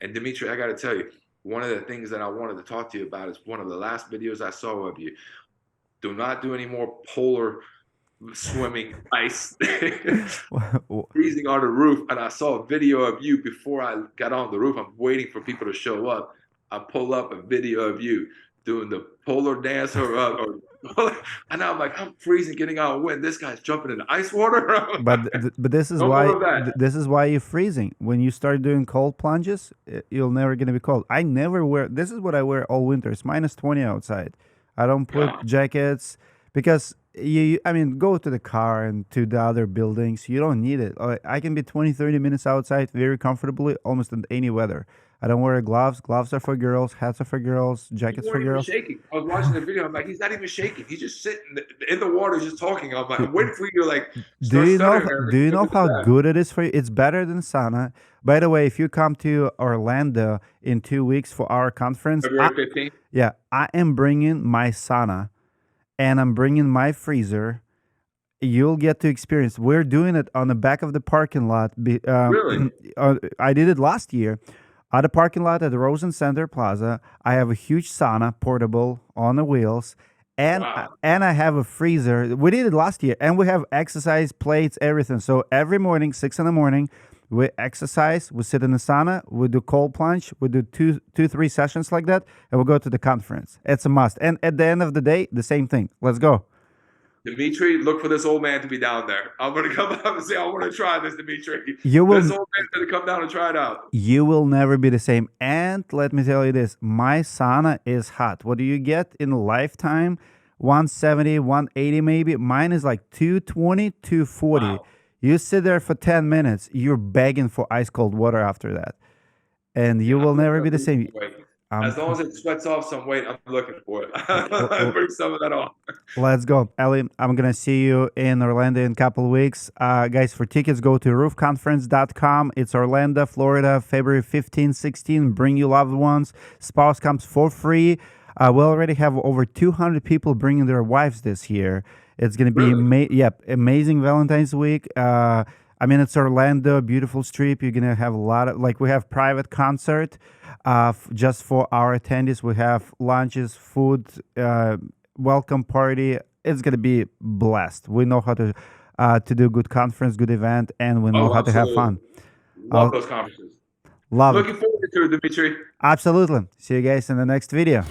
And Dimitri, I got to tell you, one of the things that I wanted to talk to you about is one of the last videos I saw of you. Do not do any more polar swimming ice freezing on the roof. And I saw a video of you before I got on the roof. I'm waiting for people to show up. I pull up a video of you doing the polar dance and I'm like, I'm freezing, getting out of wind. This guy's jumping in the ice water. But this is No why more of that. this is why you're freezing. When you start doing cold plunges, you're never gonna be cold. I never wear. This is what I wear all winter. It's -20 outside. I don't put God. jackets because I mean, go to the car and to the other buildings. You don't need it. I can be 20, 30 minutes outside very comfortably, almost in any weather. I don't wear gloves. Gloves are for girls. Hats are for girls. You Jackets for weren't even girls. shaking. I was watching the video. I'm like, he's not even shaking. He's just sitting in the water, just talking. I'm like, I'm waiting for you to like Do start you know? stuttering there. Do you Look know at how that. good it is for you? It's better than sauna. By the way, if you come to Orlando in 2 weeks for our conference, February 15th. yeah, I am bringing my sauna, and I'm bringing my freezer. You'll get to experience. We're doing it on the back of the parking lot. Really? I did it last year. At the parking lot at the Rosen Center Plaza, I have a huge sauna, portable, on the wheels, Wow. and I have a freezer. We did it last year, and we have exercise plates, everything. So every morning, 6 in the morning, we exercise. We sit in the sauna. We do cold plunge. We do two, 3 sessions like that, and we go to the conference. It's a must. And at the end of the day, the same thing. Let's go. Dimitri, look for this old man to be down there. I'm gonna come up and say, I want to try this, Dimitri. You This will old man's gonna come down and try it out. you will never be the same. And let me tell you this, my sauna is hot. What do you get in a lifetime? 170, 180 maybe. Mine is like 220, 240. Wow. You sit there for 10 minutes, you're begging for ice cold water after that. And you Yeah, will I'm never looking be at the losing same. some weight. Um, As long as it sweats off some weight, I'm looking for it. l- I l- bring some of that on. let's go. Ellie, I'm going to see you in Orlando in a couple of weeks. Guys, for tickets, go to roofconference.com. It's Orlando, Florida, February 15, 16. Bring your loved ones. Spouse comes for free. We already have over 200 people bringing their wives this year. It's going to be Really? amazing Valentine's week. I mean, it's Orlando, beautiful strip. You're going to have a lot of, like, we have private concert just for our attendees. We have lunches, food, welcome party. It's going to be blessed. We know how to do good conference, good event, and we know Oh, how to have absolutely. fun. Love I'll those conferences. love it. Looking forward to it, Dimitri. Absolutely. See you guys in the next video.